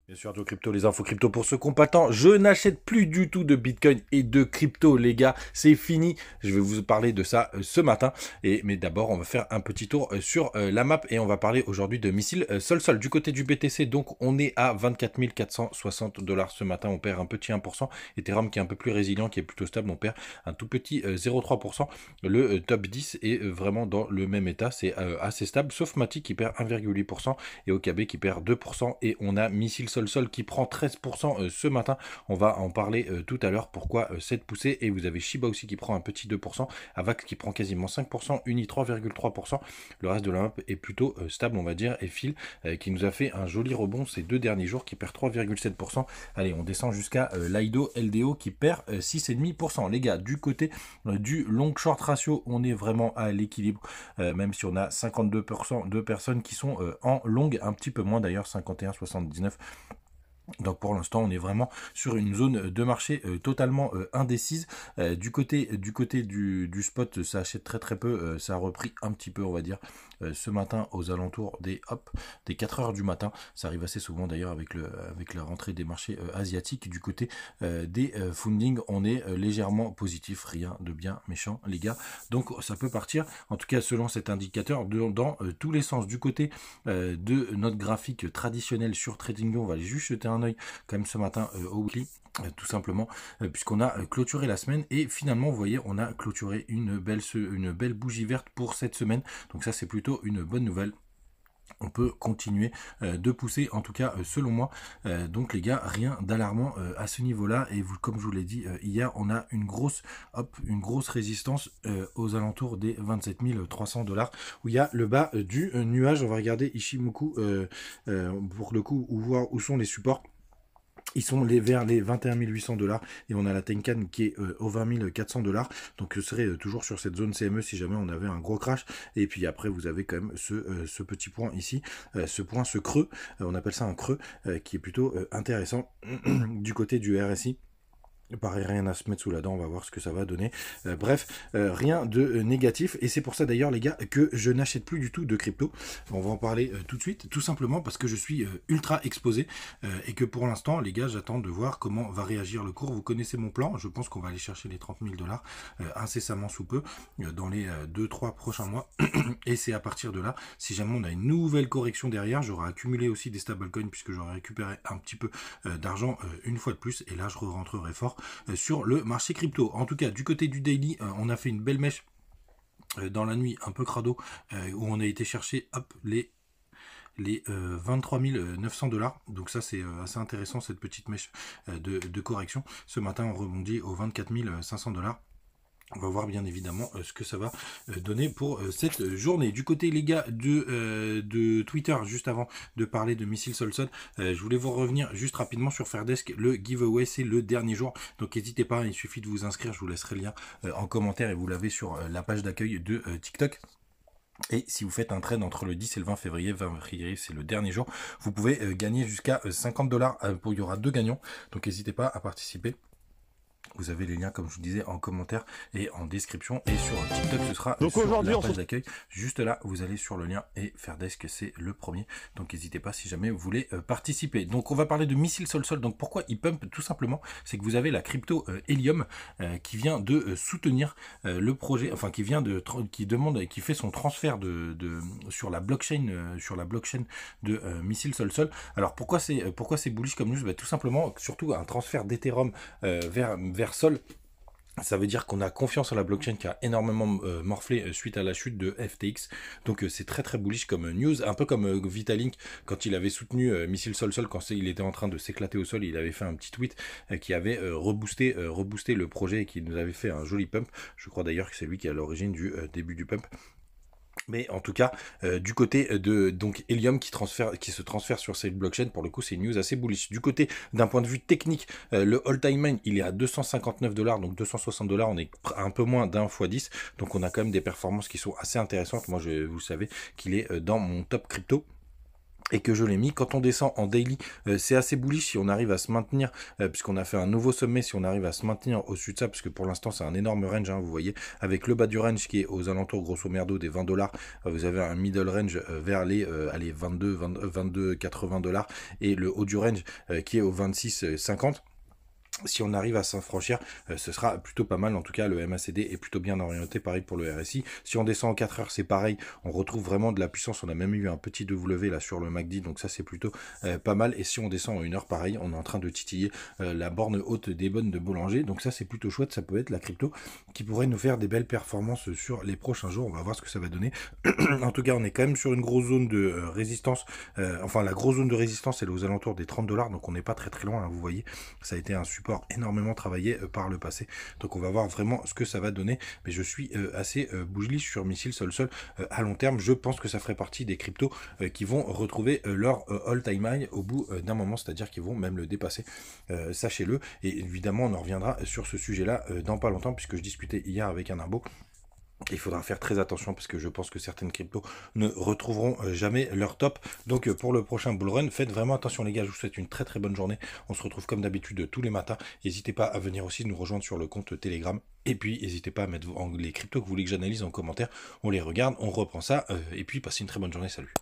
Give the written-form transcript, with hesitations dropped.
Bien sûr, de crypto, les infos crypto pour ce combattant. Je n'achète plus du tout de Bitcoin et de crypto, les gars. C'est fini. Je vais vous parler de ça ce matin. Mais d'abord, on va faire un petit tour sur la map et on va parler aujourd'hui de missile sol-sol. Du côté du BTC, donc on est à 24 460 dollars ce matin. On perd un petit 1%. Ethereum qui est un peu plus résilient, qui est plutôt stable, on perd un tout petit 0,3%. Le top 10 est vraiment dans le même état. C'est assez stable, sauf Matic qui perd 1,8% et OKB qui perd 2%. Et on a missile sol qui prend 13% ce matin. On va en parler tout à l'heure. Pourquoi cette poussée? Et vous avez Shiba aussi qui prend un petit 2%. Avax qui prend quasiment 5%. Uni 3,3%. Le reste de la map est plutôt stable, on va dire. Et Phil qui nous a fait un joli rebond ces 2 derniers jours qui perd 3,7%. Allez, on descend jusqu'à Lido LDO qui perd 6,5%. Les gars, du côté du long short ratio, on est vraiment à l'équilibre. Même si on a 52% de personnes qui sont en longue, un petit peu moins d'ailleurs, 51,79. Donc pour l'instant, on est vraiment sur une zone de marché totalement indécise. Du côté du spot, ça achète très très peu. Ça a repris un petit peu, on va dire, ce matin aux alentours des 4 heures du matin. Ça arrive assez souvent d'ailleurs avec la rentrée des marchés asiatiques. Du côté des funding, on est légèrement positif. Rien de bien méchant, les gars. Donc ça peut partir, en tout cas selon cet indicateur, dans tous les sens. Du côté de notre graphique traditionnel sur TradingView, on va aller juste jeter un œil quand même ce matin au weekly. Tout simplement, puisqu'on a clôturé la semaine et finalement, vous voyez, on a clôturé une belle bougie verte pour cette semaine. Donc ça, c'est plutôt une bonne nouvelle. On peut continuer de pousser, en tout cas selon moi. Donc les gars, rien d'alarmant à ce niveau-là. Et vous, comme je vous l'ai dit hier, on a une grosse résistance aux alentours des 27 300 dollars, où il y a le bas du nuage. On va regarder Ishimoku pour le coup, voir où sont les supports. Ils sont vers les 21 800 dollars et on a la Tenkan qui est aux 20 400 dollars. Donc ce serait toujours sur cette zone CME si jamais on avait un gros crash. Et puis après vous avez quand même ce petit point ici, ce creux, on appelle ça un creux, qui est plutôt intéressant du côté du RSI. Pareil, rien à se mettre sous la dent, on va voir ce que ça va donner. Bref, rien de négatif. Et c'est pour ça d'ailleurs, les gars, que je n'achète plus du tout de crypto. On va en parler tout de suite, tout simplement parce que je suis ultra exposé et que pour l'instant, les gars, j'attends de voir comment va réagir le cours. Vous connaissez mon plan. Je pense qu'on va aller chercher les 30 000 dollars incessamment sous peu dans les 2-3 prochains mois. Et c'est à partir de là, si jamais on a une nouvelle correction derrière, j'aurai accumulé aussi des stablecoins puisque j'aurai récupéré un petit peu d'argent une fois de plus. Et là, je rentrerai fort sur le marché crypto. En tout cas, du côté du daily, on a fait une belle mèche dans la nuit, un peu crado, où on a été chercher les 23 900 dollars. Donc ça, c'est assez intéressant, cette petite mèche de correction. Ce matin, on rebondit aux 24 500 dollars. On va voir bien évidemment ce que ça va donner pour cette journée. Du côté, les gars, de Twitter, juste avant de parler de Missile Solson, je voulais vous revenir juste rapidement sur Fairdesk. Le giveaway, c'est le dernier jour. Donc n'hésitez pas, il suffit de vous inscrire. Je vous laisserai le lien en commentaire et vous l'avez sur la page d'accueil de TikTok. Et si vous faites un trade entre le 10 et le 20 février, c'est le dernier jour, vous pouvez gagner jusqu'à 50 dollars. Il y aura 2 gagnants. Donc n'hésitez pas à participer. Vous avez les liens, comme je vous disais, en commentaire et en description. Et sur TikTok, ce sera Donc sur aujourd'hui, la on se page d'accueil. Juste là, vous allez sur le lien et Fairdesk, c'est le premier. Donc n'hésitez pas si jamais vous voulez participer. Donc on va parler de Missile Sol. Donc pourquoi il pump? Tout simplement, c'est que vous avez la crypto Helium qui vient de soutenir le projet, enfin qui fait son transfert sur la blockchain, de Missile Sol. Alors pourquoi c'est bullish comme news? Tout simplement, surtout un transfert d'Ethereum vers Sol. Ça veut dire qu'on a confiance en la blockchain qui a énormément morflé suite à la chute de FTX. Donc c'est très très bullish comme news. Un peu comme Vitalik quand il avait soutenu Missile Sol quand il était en train de s'éclater au sol. Il avait fait un petit tweet qui avait reboosté le projet et qui nous avait fait un joli pump. Je crois d'ailleurs que c'est lui qui est à l'origine du début du pump. Mais en tout cas, du côté de donc Helium qui se transfère sur cette blockchain, pour le coup, c'est une news assez bullish. Du côté d'un point de vue technique, le all-time main, il est à 259 dollars, donc 260 dollars, on est un peu moins d'un x 10. Donc on a quand même des performances qui sont assez intéressantes. Moi, vous savez qu'il est dans mon top crypto. et que je l'ai mis. Quand on descend en daily, c'est assez bullish si on arrive à se maintenir, puisqu'on a fait un nouveau sommet, si on arrive à se maintenir au-dessus de ça, parce que pour l'instant c'est un énorme range, hein, vous voyez, avec le bas du range qui est aux alentours grosso merdo des 20$, vous avez un middle range vers les 22 $80, et le haut du range qui est au 26,50. Si on arrive à s'affranchir, ce sera plutôt pas mal. En tout cas, le MACD est plutôt bien orienté. Pareil pour le RSI. Si on descend en 4 heures, c'est pareil. On retrouve vraiment de la puissance. On a même eu un petit W là sur le MACD. Donc ça, c'est plutôt pas mal. Et si on descend en 1 heure, pareil, on est en train de titiller la borne haute des bonnes de Bollinger. Donc ça, c'est plutôt chouette. Ça peut être la crypto qui pourrait nous faire des belles performances sur les prochains jours. On va voir ce que ça va donner. En tout cas, on est quand même sur une grosse zone de résistance. Enfin, la grosse zone de résistance, elle est aux alentours des 30$. Donc on n'est pas très très loin. Hein, vous voyez, ça a été un support énormément travaillé par le passé, donc on va voir vraiment ce que ça va donner, mais je suis assez bullish sur Missile Sol à long terme. Je pense que ça ferait partie des cryptos qui vont retrouver leur all-time high au bout d'un moment, c'est-à-dire qu'ils vont même le dépasser, sachez-le, et évidemment on en reviendra sur ce sujet là dans pas longtemps, puisque je discutais hier avec un imbo. Il faudra faire très attention parce que je pense que certaines cryptos ne retrouveront jamais leur top. Donc pour le prochain bull run, faites vraiment attention les gars. Je vous souhaite une très très bonne journée. On se retrouve comme d'habitude tous les matins. N'hésitez pas à venir aussi nous rejoindre sur le compte Telegram. Et puis n'hésitez pas à mettre les cryptos que vous voulez que j'analyse en commentaire. On les regarde, on reprend ça. Et puis passez une très bonne journée. Salut.